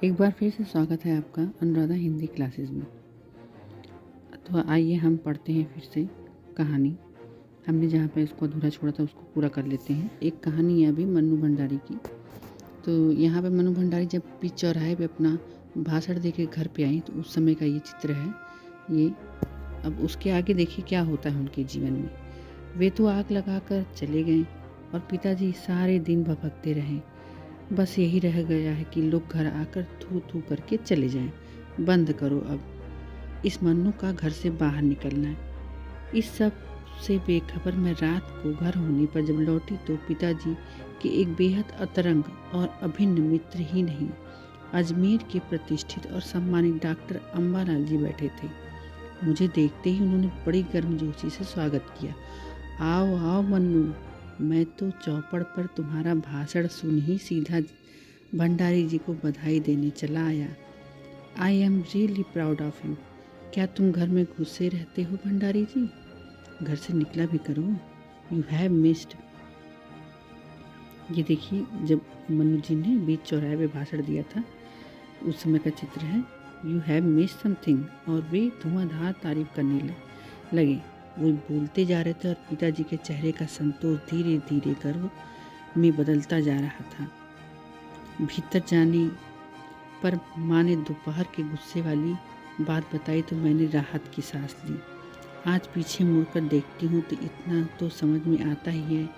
एक बार फिर से स्वागत है आपका अनुराधा हिंदी क्लासेस में। तो आइए हम पढ़ते हैं फिर से कहानी। हमने जहाँ पे इसको अधूरा छोड़ा था उसको पूरा कर लेते हैं। एक कहानी है अभी मन्नू भंडारी की। तो यहाँ पे मन्नू भंडारी जब बीच चौराहे पे अपना भाषण दे के घर पे आई तो उस समय का ये चित्र है। ये अब उसके आगे देखिए क्या होता है उनके जीवन में। वे तो आग लगा कर चले गए और पिताजी सारे दिन भभकते रहे। बस यही रह गया है कि लोग घर आकर थू थू करके चले जाएं। बंद करो अब, इस मन्नू का घर से बाहर निकलना है। इस सब से बेखबर मैं रात को घर होने पर जब लौटी तो पिताजी के एक बेहद अतरंग और अभिन्न मित्र ही नहीं, अजमेर के प्रतिष्ठित और सम्मानित डॉक्टर अम्बालाल जी बैठे थे। मुझे देखते ही उन्होंने बड़ी गर्मजोशी से स्वागत किया। आओ आओ मन्नू, मैं तो चौपड़ पर तुम्हारा भाषण सुन ही सीधा भंडारी जी को बधाई देने चला आया। I am really proud of you. क्या तुम घर में घुसे रहते हो भंडारी जी? घर से निकला भी करो। You have missed. ये देखिए जब मन्नू जी ने बीच चौराहे पे भाषण दिया था उस समय का चित्र है। You have missed something. और वे धुआंधार तारीफ करने लगे। वो बोलते जा रहे थे और पिताजी के चेहरे का संतोष धीरे धीरे गर्व में बदलता जा रहा था। भीतर जाने पर माँ ने दोपहर के गुस्से वाली बात बताई तो मैंने राहत की सांस ली। आज पीछे मुड़कर देखती हूँ तो इतना तो समझ में आता ही है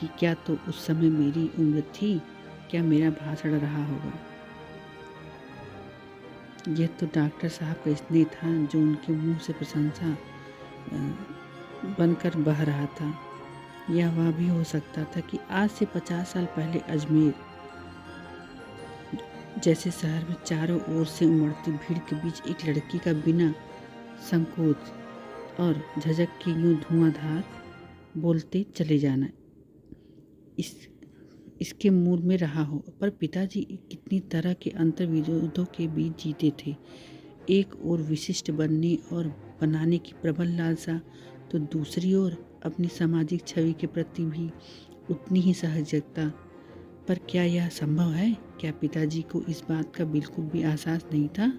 कि क्या तो उस समय मेरी उम्र थी, क्या मेरा भाषण रहा होगा। यह तो डॉक्टर साहब का स्नेह था जो उनके मुंह से प्रशंसा बनकर बह रहा था। यह वह भी हो सकता था कि आज से 50 साल पहले अजमेर जैसे शहर में चारों ओर से उमड़ती भीड़ के बीच एक लड़की का बिना संकोच और झिझक के यूं धुआंधार बोलते चले जाना इसके मूल में रहा हो। पर पिताजी कितनी तरह के अंतर्विरोधों के बीच जीते थे। एक ओर विशिष्ट बनने और बनाने की प्रबल लालसा तो दूसरी ओर अपनी सामाजिक छवि के प्रति भी उतनी ही सहजता। पर क्या यह संभव है? क्या पिताजी को इस बात का बिल्कुल भी एहसास नहीं था?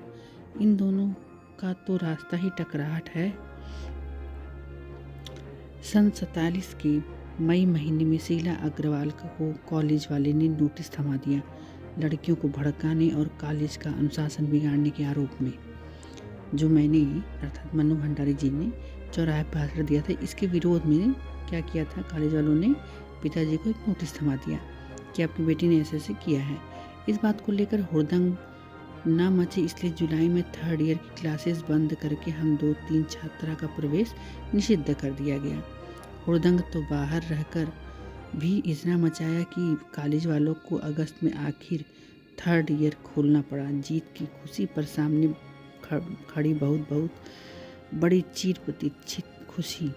इन दोनों का तो रास्ता ही टकराहट है। सन 47 के मई महीने में शीला अग्रवाल को कॉलेज वाले ने नोटिस थमा दिया, लड़कियों को भड़काने और कॉलेज का अनुशासन बिगाड़ने के आरोप में। जो मैंने अर्थात मन्नू भंडारी जी ने चौराहे पर भाषण दिया था, इसके विरोध में क्या किया था, कॉलेज वालों ने पिताजी को एक नोटिस थमा दिया कि आपकी बेटी ने ऐसे ऐसे किया है। इस बात को लेकर हुड़दंग ना मचे, इसलिए जुलाई में 3rd ईयर की क्लासेस बंद करके हम 2-3 छात्रा का प्रवेश निषिद्ध कर दिया गया। हुड़दंग तो बाहर रहकर भी इतना मचाया कि कॉलेज वालों को अगस्त में आखिर 3rd ईयर खोलना पड़ा। जीत की खुशी पर सामने खड़ी बहुत बड़ी चिर प्रतीक्षित खुशी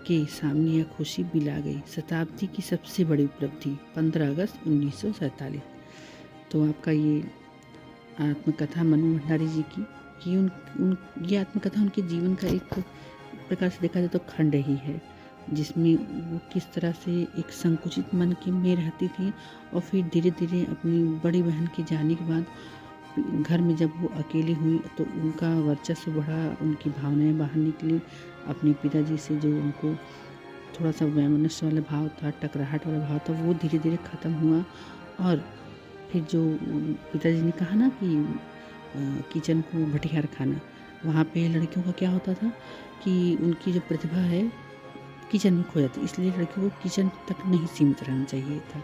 के सामने यह खुशी बिला गई। शताब्दी की सबसे बड़ी उपलब्धि 15 अगस्त 1947। तो आपका ये आत्मकथा मन्नू भंडारी जी की कि ये आत्मकथा उनके जीवन का एक प्रकार से देखा जाए तो खंड ही है, जिसमें वो किस तरह से एक संकुचित मन की में रहती थी और फिर धीरे धीरे अपनी बड़ी बहन के जाने के बाद घर में जब वो अकेली हुई तो उनका वर्चस्व बढ़ा, उनकी भावनाएं बाहर निकली। अपने पिताजी से जो उनको थोड़ा सा वैमनस्य वाला भाव था, टकराहट वाला भाव था, वो धीरे धीरे ख़त्म हुआ। और फिर जो पिताजी ने कहा ना कि किचन को भटियार खाना, वहाँ पे लड़कियों का क्या होता था कि उनकी जो प्रतिभा है किचन में खो जाती, इसलिए लड़कियों को किचन तक नहीं सीमित रहना चाहिए था।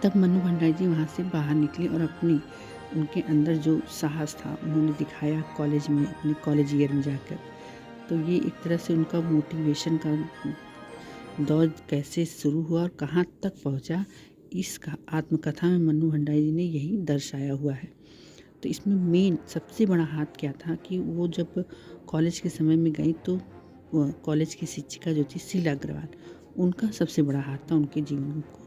तब मन्नू भंडारी जी वहाँ से बाहर निकले और अपनी उनके अंदर जो साहस था उन्होंने दिखाया कॉलेज में, अपने कॉलेज ईयर में जाकर। तो ये एक तरह से उनका मोटिवेशन का दौर कैसे शुरू हुआ और कहाँ तक पहुँचा, इस आत्मकथा में मन्नू भंडारी जी ने यही दर्शाया हुआ है। तो इसमें मेन सबसे बड़ा हाथ क्या था कि वो जब कॉलेज के समय में गई तो कॉलेज की शिक्षिका जो थी शीला अग्रवाल, उनका सबसे बड़ा हाथ था उनके जीवन को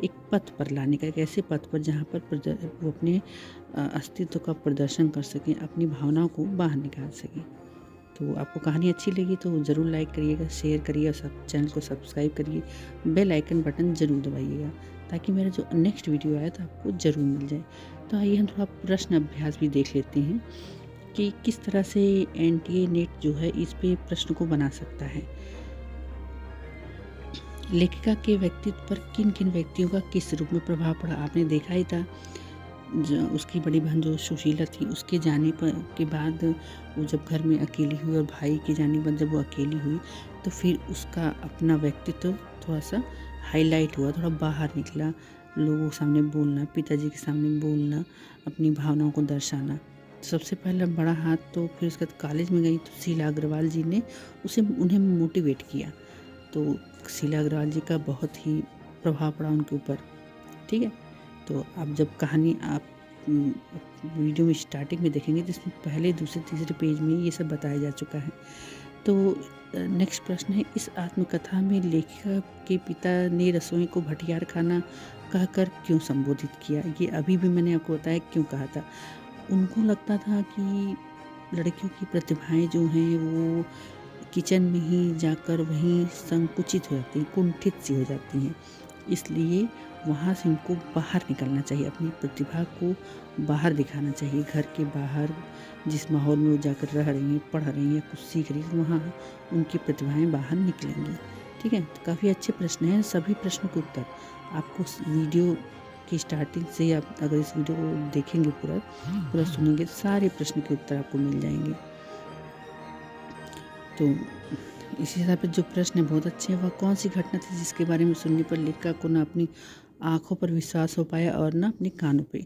एक पथ पर लाने का, एक ऐसे पथ पर जहाँ पर वो अपने अस्तित्व का प्रदर्शन कर सकें, अपनी भावनाओं को बाहर निकाल सकें। तो आपको कहानी अच्छी लगी तो ज़रूर लाइक करिएगा, शेयर करिए और चैनल को सब्सक्राइब करिए, बेल आइकन बटन ज़रूर दबाइएगा ताकि मेरा जो नेक्स्ट वीडियो आया तो आपको ज़रूर मिल जाए। तो आइए हम थोड़ा प्रश्न अभ्यास भी देख लेते हैं कि किस तरह से एनटीए नेट जो है इस पे प्रश्न को बना सकता है। लेखिका के व्यक्तित्व पर किन किन व्यक्तियों का किस रूप में प्रभाव पड़ा, आपने देखा ही था। उसकी बड़ी बहन जो सुशीला थी, उसके जाने पर के बाद वो जब घर में अकेली हुई और भाई के जाने के बाद जब वो अकेली हुई तो फिर उसका अपना व्यक्तित्व थोड़ा सा हाईलाइट हुआ, थोड़ा बाहर निकला। लोगों के सामने बोलना, पिताजी के सामने बोलना, अपनी भावनाओं को दर्शाना। सबसे पहला बड़ा हाथ तो फिर उसके बाद कॉलेज में गई तो शीला अग्रवाल जी ने उन्हें मोटिवेट किया। तो शीला अग्रवाल जी का बहुत ही प्रभाव पड़ा उनके ऊपर। ठीक है, तो आप जब कहानी आप वीडियो में स्टार्टिंग में देखेंगे तो इसमें पहले दूसरे तीसरे पेज में ये सब बताया जा चुका है। तो नेक्स्ट प्रश्न है, इस आत्मकथा में लेखिका के पिता ने रसोई को भटियार खाना कहकर क्यों संबोधित किया? ये अभी भी मैंने आपको बताया क्यों कहा था। उनको लगता था कि लड़कियों की प्रतिभाएं जो हैं वो किचन में ही जाकर वहीं संकुचित हो जाती हैं, कुंठित सी हो जाती हैं, इसलिए वहाँ से उनको बाहर निकलना चाहिए, अपनी प्रतिभा को बाहर दिखाना चाहिए। घर के बाहर जिस माहौल में वो जाकर रह रही हैं, पढ़ रही हैं, कुछ सीख रही हैं, वहाँ उनकी प्रतिभाएं बाहर निकलेंगी। ठीक है, तो काफ़ी अच्छे प्रश्न हैं। सभी प्रश्नों के उत्तर आपको वीडियो की स्टार्टिंग से, आप अगर इस वीडियो को देखेंगे पूरा सुनेंगे, सारे प्रश्न के उत्तर आपको मिल जाएंगे। तो इसी हिसाब से जो प्रश्न है बहुत अच्छे हैं। वह कौन सी घटना थी जिसके बारे में सुनने पर लेखिका को न अपनी आँखों पर विश्वास हो पाया और न अपने कानों पे?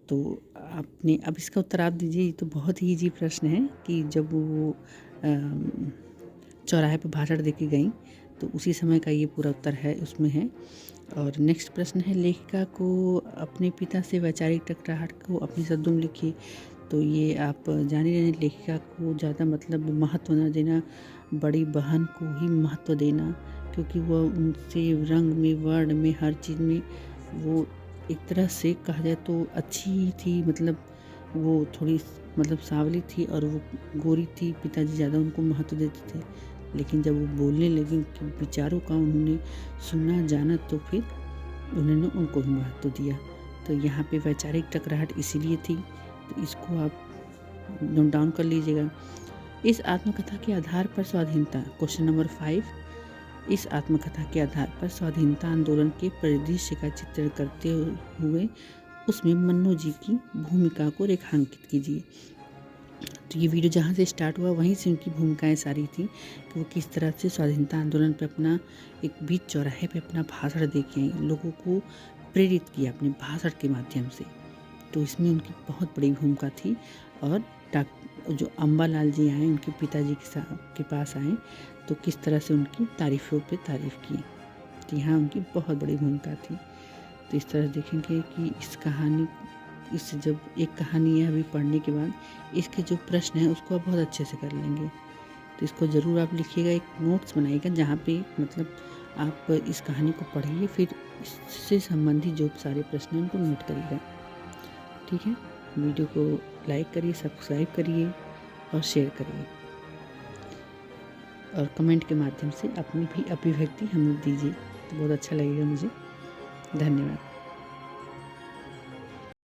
तो आपने अब इसका उत्तर आप दीजिए। ये तो बहुत ही ईजी प्रश्न है कि जब वो चौराहे पर भाषण दे के गई तो उसी समय का ये पूरा उत्तर है, उसमें है। और नेक्स्ट प्रश्न है, लेखिका को अपने पिता से वैचारिक टकराहट को अपने शब्दों में लिखिए। तो ये आप जान ही रहे हैं, लेखिका को ज़्यादा मतलब महत्व न देना, बड़ी बहन को ही महत्व देना, क्योंकि वह उनसे रंग में, वर्ण में, हर चीज़ में वो एक तरह से कहा जाए तो अच्छी ही थी। मतलब वो थोड़ी मतलब सांवली थी और वो गोरी थी। पिताजी ज़्यादा उनको महत्व देते थे, लेकिन जब वो बोलने लगी कि विचारों का उन्होंने सुना जाना तो फिर उन्होंने उनको ही महत्व दिया। तो यहाँ पे वैचारिक टकराहट इसीलिए थी, तो इसको आप नोट डाउन कर लीजिएगा। इस आत्मकथा के आधार पर स्वाधीनता, क्वेश्चन नंबर 5, इस आत्मकथा के आधार पर स्वाधीनता आंदोलन के परिदृश्य का चित्रण करते हुए उसमें मन्नू जी की भूमिका को रेखांकित कीजिए। तो ये वीडियो जहाँ से स्टार्ट हुआ वहीं से उनकी भूमिकाएं सारी थी कि वो किस तरह से स्वाधीनता आंदोलन पे अपना एक बीच चौराहे पे अपना भाषण दे के आई, लोगों को प्रेरित किया अपने भाषण के माध्यम से। तो इसमें उनकी बहुत बड़ी भूमिका थी। और जो अम्बालाल जी आए, उनके पिताजी के पास आए तो किस तरह से उनकी तारीफ़ों पे तारीफ़ की। तो यहाँ उनकी बहुत बड़ी भूमिका थी। तो इस तरह देखेंगे कि इस जब एक कहानी है अभी पढ़ने के बाद इसके जो प्रश्न हैं उसको आप बहुत अच्छे से कर लेंगे। तो इसको ज़रूर आप लिखिएगा, एक नोट्स बनाइएगा जहाँ पे मतलब आप इस कहानी को पढ़िए, फिर इससे संबंधित जो सारे प्रश्न हैं उनको नोट करिएगा। ठीक है, वीडियो को लाइक करिए, सब्सक्राइब करिए और शेयर करिए, और कमेंट के माध्यम से अपनी भी अभिव्यक्ति हमें दीजिए, तो बहुत अच्छा लगेगा मुझे। धन्यवाद।